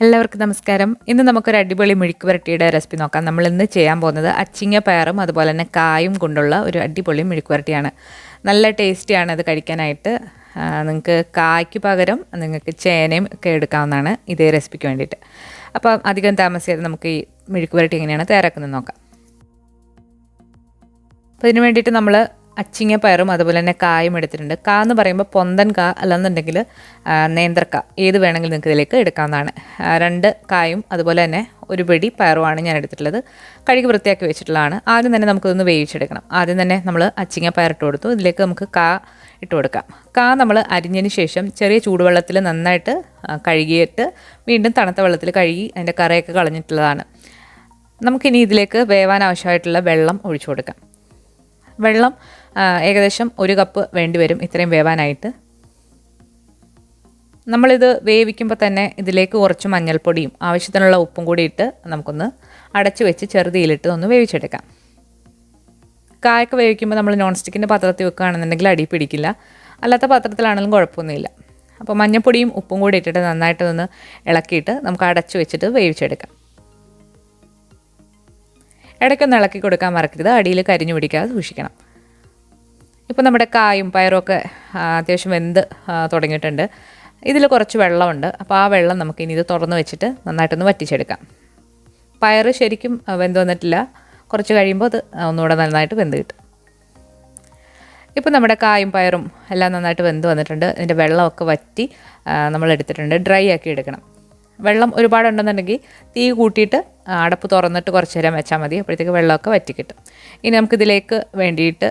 എല്ലാവർക്കും നമസ്കാരം. ഇന്ന് നമുക്കൊരു അടിപൊളി മെഴുക്ക് പുരട്ടിയുടെ റെസിപ്പി നോക്കാം. നമ്മൾ ഇന്ന് ചെയ്യാൻ പോകുന്നത് അച്ചിങ്ങ പയറും അതുപോലെ തന്നെ കായും കൊണ്ടുള്ള ഒരു അടിപൊളി മെഴുക്ക് പുരട്ടിയാണ്. നല്ല ടേസ്റ്റിയാണ് ഇത് കഴിക്കാനായിട്ട്. നിങ്ങൾക്ക് കായ്ക്ക് പകരം നിങ്ങൾക്ക് ചേനയും ഒക്കെ എടുക്കാവുന്നതാണ് ഇതേ റെസിപ്പിക്ക് വേണ്ടിയിട്ട്. അപ്പോൾ അധികം താമസിയാതെ നമുക്ക് ഈ മെഴുക്ക് പുരട്ടി എങ്ങനെയാണ് തയ്യാറാക്കുന്നത് നോക്കാം. അപ്പോൾ ഇതിന് വേണ്ടിയിട്ട് നമ്മൾ അച്ചിങ്ങ പയറും അതുപോലെ തന്നെ കായും എടുത്തിട്ടുണ്ട്. കാ എന്ന് പറയുമ്പോൾ പൊന്തൻ കാ അല്ലെന്നുണ്ടെങ്കിൽ നേന്ത്രക്ക ഏത് വേണമെങ്കിലും നിങ്ങൾക്ക് ഇതിലേക്ക് എടുക്കാവുന്നതാണ്. 2 കായും അതുപോലെ തന്നെ ഒരു പിടി പയറുമാണ് ഞാൻ എടുത്തിട്ടുള്ളത്. കഴുകി വൃത്തിയാക്കി വെച്ചിട്ടുള്ളതാണ്. ആദ്യം തന്നെ നമുക്കിതൊന്ന് വേവിച്ചെടുക്കണം. ആദ്യം തന്നെ നമ്മൾ അച്ചിങ്ങ പയർ ഇട്ട് കൊടുത്തു. ഇതിലേക്ക് നമുക്ക് കാ ഇട്ട് കൊടുക്കാം. കാ നമ്മൾ അരിഞ്ഞതിന് ശേഷം ചെറിയ ചൂടുവെള്ളത്തിൽ നന്നായിട്ട് കഴുകിയിട്ട് വീണ്ടും തണുത്ത വെള്ളത്തിൽ കഴുകി അതിൻ്റെ കറയൊക്കെ കളഞ്ഞിട്ടുള്ളതാണ്. നമുക്കിനി ഇതിലേക്ക് വേവാൻ ആവശ്യമായിട്ടുള്ള വെള്ളം ഒഴിച്ചു കൊടുക്കാം. വെള്ളം ഏകദേശം 1 കപ്പ് വേണ്ടി വരും ഇത്രയും വേവാനായിട്ട്. നമ്മളിത് വേവിക്കുമ്പോൾ തന്നെ ഇതിലേക്ക് കുറച്ച് മഞ്ഞൾപ്പൊടിയും ആവശ്യത്തിനുള്ള ഉപ്പും കൂടി ഇട്ട് നമുക്കൊന്ന് അടച്ചു വെച്ച് ചെറുതീയിലിട്ട് ഒന്ന് വേവിച്ചെടുക്കാം. കായൊക്കെ വേവിക്കുമ്പോൾ നമ്മൾ നോൺ സ്റ്റിക്കിൻ്റെ പാത്രത്തിൽ വെക്കുകയാണെന്നുണ്ടെങ്കിൽ അടി പിടിക്കില്ല. അല്ലാത്ത പാത്രത്തിലാണെങ്കിലും കുഴപ്പമൊന്നുമില്ല. അപ്പോൾ മഞ്ഞൾപ്പൊടിയും ഉപ്പും കൂടി ഇട്ടിട്ട് നന്നായിട്ടൊന്ന് ഇളക്കിയിട്ട് നമുക്ക് അടച്ചു വെച്ചിട്ട് വേവിച്ചെടുക്കാം. ഇടയ്ക്കൊന്ന് ഇളക്കി കൊടുക്കാൻ മറക്കരുത്. അടിയിൽ കരിഞ്ഞു പിടിക്കാതെ സൂക്ഷിക്കണം. ഇപ്പോൾ നമ്മുടെ കായും പയറുമൊക്കെ അത്യാവശ്യം വെന്ത് തുടങ്ങിയിട്ടുണ്ട്. ഇതിൽ കുറച്ച് വെള്ളമുണ്ട്. അപ്പോൾ ആ വെള്ളം നമുക്ക് ഇനി ഇത് തുറന്ന് വെച്ചിട്ട് നന്നായിട്ടൊന്ന് വറ്റിച്ചെടുക്കാം. പയർ ശരിക്കും വെന്ത് വന്നിട്ടില്ല. കുറച്ച് കഴിയുമ്പോൾ അത് ഒന്നുകൂടെ നന്നായിട്ട് വെന്ത് കിട്ടും. ഇപ്പോൾ നമ്മുടെ കായും പയറും എല്ലാം നന്നായിട്ട് വെന്ത് വന്നിട്ടുണ്ട്. ഇതിൻ്റെ വെള്ളമൊക്കെ വറ്റി നമ്മൾ എടുത്തിട്ടുണ്ട്. ഡ്രൈ ആക്കി എടുക്കണം. വെള്ളം ഒരുപാടുണ്ടെന്നുണ്ടെങ്കിൽ തീ കൂട്ടിയിട്ട് അടപ്പ് തുറന്നിട്ട് കുറച്ച് നേരം വെച്ചാൽ മതി. അപ്പോഴത്തേക്ക് വെള്ളമൊക്കെ വറ്റി കിട്ടും. ഇനി നമുക്കിതിലേക്ക് വേണ്ടിയിട്ട്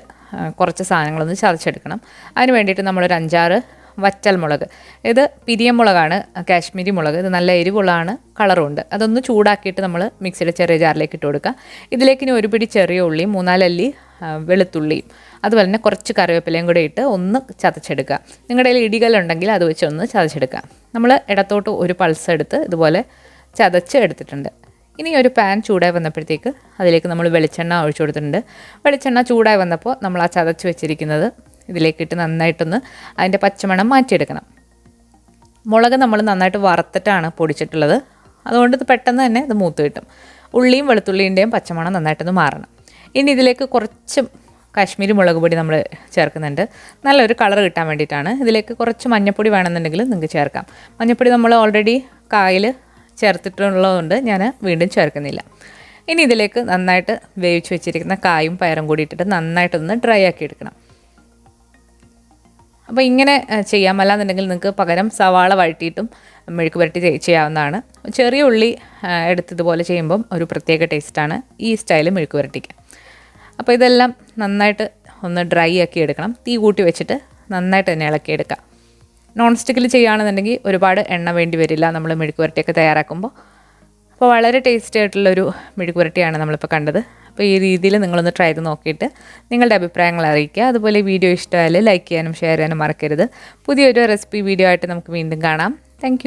കുറച്ച് സാധനങ്ങളൊന്ന് ചതച്ചെടുക്കണം. അതിന് വേണ്ടിയിട്ട് നമ്മളൊരു 5-6 വറ്റൽ മുളക്, ഇത് പിരിയം മുളകാണ്, കാശ്മീരി മുളക്. ഇത് നല്ല എരിവുള്ളതാണ്, കളറുണ്ട്. അതൊന്ന് ചൂടാക്കിയിട്ട് നമ്മൾ മിക്സിയുടെ ചെറിയ ജാറിലേക്ക് ഇട്ട് കൊടുക്കുക. ഇതിലേക്ക് ഇനി 1 പിടി ചെറിയ ഉള്ളിയും 3-4 അല്ലി വെളുത്തുള്ളിയും അതുപോലെ തന്നെ കുറച്ച് കറിവേപ്പിലയും കൂടെ ഇട്ട് ഒന്ന് ചതച്ചെടുക്കുക. നിങ്ങളുടെ കയ്യിൽ ഇടികല്ലുണ്ടെങ്കിൽ അത് വെച്ച് ഒന്ന് ചതച്ചെടുക്കുക. നമ്മൾ ഇടത്തോട്ട് ഒരു പൾസ് എടുത്ത് ഇതുപോലെ ചതച്ച് എടുത്തിട്ടുണ്ട്. ഇനി ഒരു പാൻ ചൂടായി വന്നപ്പോഴത്തേക്ക് അതിലേക്ക് നമ്മൾ വെളിച്ചെണ്ണ ഒഴിച്ചു കൊടുത്തിട്ടുണ്ട്. വെളിച്ചെണ്ണ ചൂടായി വന്നപ്പോൾ നമ്മൾ ആ ചതച്ച് വെച്ചിരിക്കുന്നത് ഇതിലേക്കിട്ട് നന്നായിട്ടൊന്ന് അതിൻ്റെ പച്ചമണം മാറ്റിയെടുക്കണം. മുളക് നമ്മൾ നന്നായിട്ട് വറുത്തിട്ടാണ് പൊടിച്ചിട്ടുള്ളത്. അതുകൊണ്ട് ഇത് പെട്ടെന്ന് തന്നെ ഇത് മൂത്ത് കിട്ടും. ഉള്ളിയും വെളുത്തുള്ളിൻ്റെയും പച്ചമണം നന്നായിട്ടൊന്ന് മാറണം. ഇനി ഇതിലേക്ക് കുറച്ച് കാശ്മീരി മുളക് പൊടി നമ്മൾ ചേർക്കുന്നുണ്ട്. നല്ലൊരു കളർ കിട്ടാൻ വേണ്ടിയിട്ടാണ്. ഇതിലേക്ക് കുറച്ച് മഞ്ഞൾപ്പൊടി വേണമെന്നുണ്ടെങ്കിൽ നിങ്ങൾക്ക് ചേർക്കാം. മഞ്ഞൾപ്പൊടി നമ്മൾ ഓൾറെഡി കായിൽ ചേർത്തിട്ടുള്ളതുകൊണ്ട് ഞാൻ വീണ്ടും ചേർക്കുന്നില്ല. ഇനി ഇതിലേക്ക് നന്നായിട്ട് വേവിച്ച് വെച്ചിരിക്കുന്ന കായും പയറും കൂടി ഇട്ടിട്ട് നന്നായിട്ടൊന്ന് ഡ്രൈ ആക്കി എടുക്കണം. അപ്പോൾ ഇങ്ങനെ ചെയ്യാം. അല്ലാന്നുണ്ടെങ്കിൽ നിങ്ങൾക്ക് പകരം സവാള വഴറ്റിയിട്ടും മെഴുക്ക് പുരട്ടി ചെയ്യാവുന്നതാണ്. ചെറിയ ഉള്ളി എടുത്തതുപോലെ ചെയ്യുമ്പം ഒരു പ്രത്യേക ടേസ്റ്റാണ് ഈ സ്റ്റൈൽ മെഴുക്ക് പുരട്ടിക്ക്. അപ്പോൾ ഇതെല്ലാം നന്നായിട്ട് ഒന്ന് ഡ്രൈ ആക്കി എടുക്കണം. തീ കൂട്ടി വെച്ചിട്ട് നന്നായിട്ട് തന്നെ ഇളക്കിയെടുക്കാം. നോൺ സ്റ്റിക്കിൽ ചെയ്യുകയാണെന്നുണ്ടെങ്കിൽ ഒരുപാട് എണ്ണ വേണ്ടി വരില്ല നമ്മൾ മെഴുക്ക് പുരട്ടിയൊക്കെ തയ്യാറാക്കുമ്പോൾ. അപ്പോൾ വളരെ ടേസ്റ്റി ആയിട്ടുള്ളൊരു മെഴുക്ക് പുരട്ടിയാണ് നമ്മളിപ്പോൾ കണ്ടത്. അപ്പോൾ ഈ രീതിയിൽ നിങ്ങളൊന്ന് ട്രൈ ചെയ്ത് നോക്കിയിട്ട് നിങ്ങളുടെ അഭിപ്രായങ്ങൾ അറിയിക്കുക. അതുപോലെ വീഡിയോ ഇഷ്ടമായാൽ ലൈക്ക് ചെയ്യാനും ഷെയർ ചെയ്യാനും മറക്കരുത്. പുതിയൊരു റെസിപ്പി വീഡിയോ ആയിട്ട് നമുക്ക് വീണ്ടും കാണാം. താങ്ക്